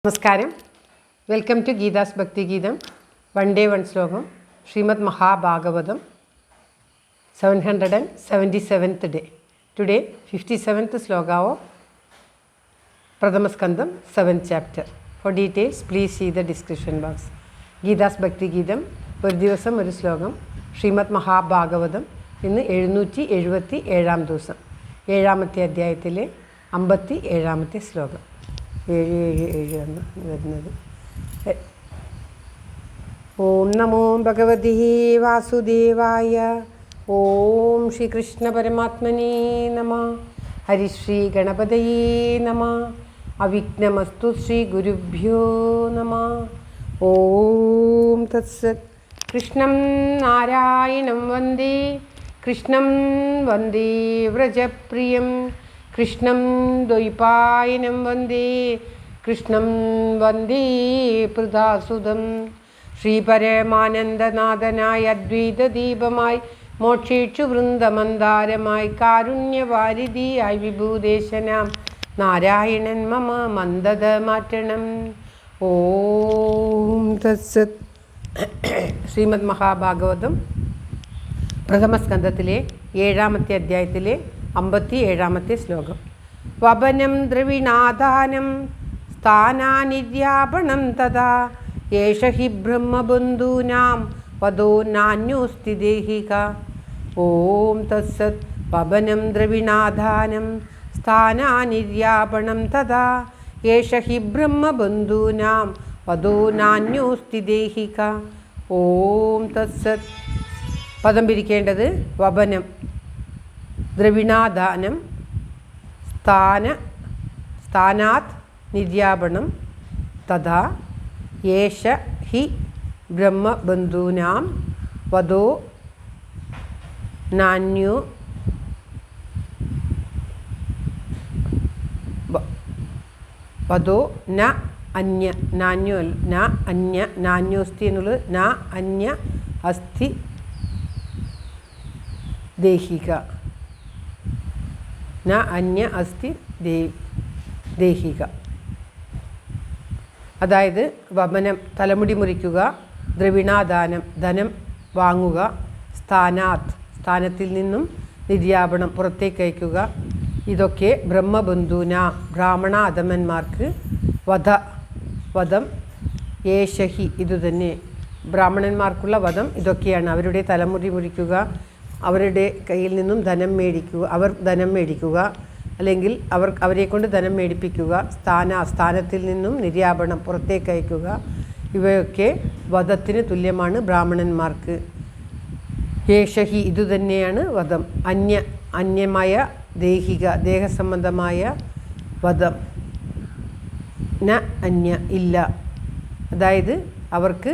നമസ്കാരം. Welcome to Geetha's ഭക്തി ഗീതം. വൺ ഡേ വൺ ശ്ലോകം. Shrimad Mahabhagavatam 777th day. Today 57th sloka of Pradhamaskandam 7th chapter. For details please see the description box. Geetha's ഭക്തി ഗീതം ഒരു ദിവസം ഒരു ശ്ലോകം. ശ്രീമദ് മഹാഭാഗവതം ഇന്ന് 777 ദിവസം, 7ാമത്തെ അധ്യായത്തിലെ 57ാമത്തെ ശ്ലോകം. 777 ആണ് വരുന്നത്. ഓം നമോ ഭഗവതി വാസുദേവായ. ഓം ശ്രീകൃഷ്ണ പരമാത്മനേ നമഃ. ഹരിശ്രീ ഗണപതയേ നമഃ. അവിഘ്നമസ്തു ശ്രീ ഗുരുഭ്യോ നമഃ. ഓം തത്സത്. കൃഷ്ണം നാരായണം വന്ദേ, കൃഷ്ണം വന്ദേ വ്രജപ്രിയം, കൃഷ്ണം ദ്വൈപായനം വന്ദേ, കൃഷ്ണം വന്ദേ പൃഥാസുതം. ശ്രീപരമാനന്ദനാഥനായ അദ്വൈതദീപമായി, മോക്ഷേക്ഷു വൃന്ദമന്ദാരമായി, കാരുണ്യവാരിധിയായി വിഭൂദേശനാം നാരായണൻ മമ മന്ദത മാറ്റണം. ഓം തത്സത്. ശ്രീമദ് മഹാഭാഗവതം പ്രഥമസ്കന്ധത്തിലെ 7ാമത്തെ അധ്യായത്തിലെ 57ാമത്തെ ശ്ലോകം. വപനം ദ്രവിണാദാനം സ്ഥാനാനിര്യാപണം തഥാ യേഷ ഹി ബ്രഹ്മബന്ധൂനാം വദോ നാന്യോസ്തി ദേഹിക. ഓം തത്സത്. വപനം ദ്രവിണാദാനം സ്ഥാനാനിര്യാപണം തഥാ യേഷ ഹി ബ്രഹ്മബന്ധൂനാം വദോ നാന്യോസ്തി ദേഹിക. ഓം തത്സത്. പദം പിരിക്കേണ്ടത് വപനം, ദ്രവിണാദാനം, സ്ഥാനാത് നിര്യാപണം തഥാ യേഷ ഹി ബ്രഹ്മബന്ധൂനാം വദോ നാന്യോ വദോ ന അന്യ, നാന്യോ ന അന്യ, നാന്യോസ്തി എന്നുള്ളത് ന അന്യ അസ്ഥി ദേഹിക, ന അന്യ അസ്ഥി ദേഹിക. അതായത് വമനം തലമുടി മുറിക്കുക, ദ്രവിണാദാനം ധനം വാങ്ങുക, സ്ഥാനാത് സ്ഥാനത്തിൽ നിന്നും നിര്യാപണം പുറത്തേക്ക് അയക്കുക. ഇതൊക്കെ ബ്രഹ്മബന്ധൂന ബ്രാഹ്മണ അധമന്മാർക്ക് വധം. യേശഹി ഇതുതന്നെ ബ്രാഹ്മണന്മാർക്കുള്ള വധം ഇതൊക്കെയാണ്. അവരുടെ തലമുടി മുറിക്കുക, അവരുടെ കയ്യിൽ നിന്നും ധനം മേടിക്കുക, അവർ ധനം മേടിക്കുക, അല്ലെങ്കിൽ അവരെ കൊണ്ട് ധനം മേടിപ്പിക്കുക, സ്ഥാനത്തിൽ നിന്നും നിര്യാപണം പുറത്തേക്ക് അയക്കുക. ഇവയൊക്കെ വധത്തിന് തുല്യമാണ് ബ്രാഹ്മണന്മാർക്ക്. യേശഹി ഇതുതന്നെയാണ് വധം. അന്യമായ ദേഹിക ദേഹസംബന്ധമായ വധം. ന അന്യ ഇല്ല. അതായത് അവർക്ക്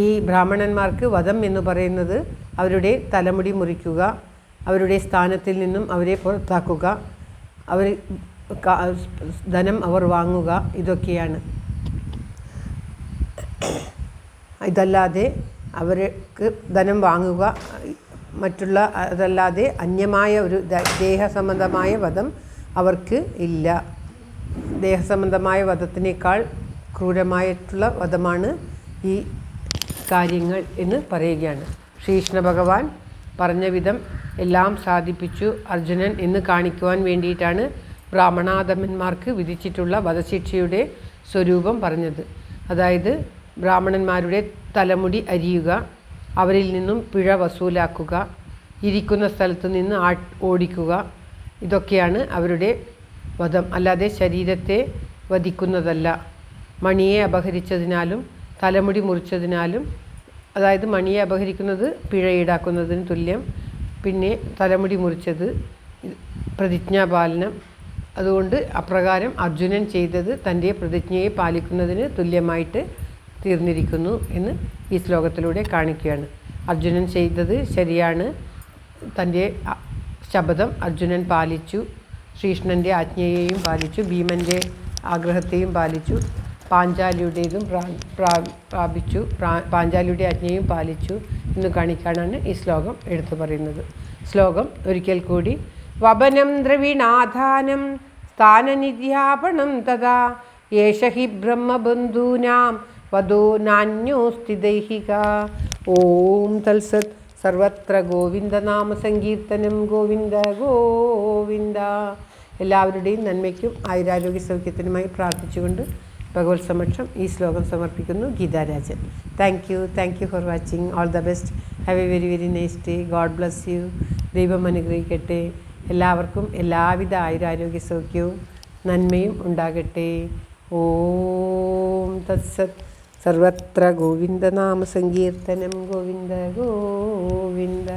ഈ ബ്രാഹ്മണന്മാർക്ക് വധം എന്ന് പറയുന്നത് അവരുടെ തലമുടി മുറിക്കുക, അവരുടെ സ്ഥാനത്തിൽ നിന്നും അവരെ പുറത്താക്കുക, അവർ ധനം അവർ വാങ്ങുക, ഇതൊക്കെയാണ്. ഇതല്ലാതെ അവർക്ക് ധനം വാങ്ങുക മറ്റുള്ള അതല്ലാതെ അന്യമായ ഒരു ദേഹസംബന്ധമായ വധം അവർക്ക് ഇല്ല. ദേഹസംബന്ധമായ വധത്തിനേക്കാൾ ക്രൂരമായിട്ടുള്ള വധമാണ് ഈ കാര്യങ്ങൾ എന്ന് പറയുകയാണ്. ശ്രീകൃഷ്ണ ഭഗവാൻ പറഞ്ഞ വിധം എല്ലാം സാധിപ്പിച്ചു അർജുനൻ എന്ന് കാണിക്കുവാൻ വേണ്ടിയിട്ടാണ് ബ്രാഹ്മണാധമന്മാർക്ക് വിധിച്ചിട്ടുള്ള വധശിക്ഷയുടെ സ്വരൂപം പറഞ്ഞത്. അതായത് ബ്രാഹ്മണന്മാരുടെ തലമുടി അരിയുക, അവരിൽ നിന്നും പിഴ വസൂലാക്കുക, ഇരിക്കുന്ന സ്ഥലത്ത് നിന്ന് ഓടിക്കുക, ഇതൊക്കെയാണ് അവരുടെ വധം. അല്ലാതെ ശരീരത്തെ വധിക്കുന്നതല്ല. മണിയെ അപഹരിച്ചതിനാലും തലമുടി മുറിച്ചതിനാലും, അതായത് മണിയെ അപഹരിക്കുന്നത് പിഴ ഈടാക്കുന്നതിന് തുല്യം, പിന്നെ തലമുടി മുറിച്ചത് പ്രതിജ്ഞാപാലനം. അതുകൊണ്ട് അപ്രകാരം അർജുനൻ ചെയ്തത് തൻ്റെ പ്രതിജ്ഞയെ പാലിക്കുന്നതിന് തുല്യമായിട്ട് തീർന്നിരിക്കുന്നു എന്ന് ഈ ശ്ലോകത്തിലൂടെ കാണിക്കുകയാണ്. അർജുനൻ ചെയ്തത് ശരിയാണ്. തൻ്റെ ശപഥം അർജുനൻ പാലിച്ചു, ശ്രീകൃഷ്ണൻ്റെ ആജ്ഞയെയും പാലിച്ചു, ഭീമൻ്റെ ആഗ്രഹത്തെയും പാലിച്ചു, പാഞ്ചാലിയുടേതും പ്രാപിച്ചു, പാഞ്ചാലിയുടെ ആജ്ഞയും പാലിച്ചു എന്ന് കാണിക്കാനാണ് ഈ ശ്ലോകം എടുത്തു പറയുന്നത്. ശ്ലോകം ഒരിക്കൽ കൂടി. വപനം ദ്രവിണാധാനം സ്ഥാനനിര്യാപണം തഥാ യേഷ ഹി ബ്രഹ്മബന്ധൂനാം വധോ നാന്യോസ്തി ദൈഹിക. ഓം തത്സത്. സർവത്ര ഗോവിന്ദനാമ സങ്കീർത്തനം. ഗോവിന്ദ ഗോവിന്ദ. എല്ലാവരുടെയും നന്മയ്ക്കും ആയുരാരോഗ്യ സൗഖ്യത്തിനുമായി പ്രാർത്ഥിച്ചുകൊണ്ട് ഭഗവത് സമക്ഷം ഈ ശ്ലോകം സമർപ്പിക്കുന്നു. Geetha Rajan. Thank you for watching. All the best. Have A very very nice day. God bless you. ദൈവം അനുഗ്രഹിക്കട്ടെ. എല്ലാവർക്കും എല്ലാവിധ ആയുരാരോഗ്യ സൗഖ്യവും നന്മയും ഉണ്ടാകട്ടെ. ഓം തത്സത്. സർവത്ര ഗോവിന്ദനാമ സങ്കീർത്തനം. ഗോവിന്ദ ഗോവിന്ദ.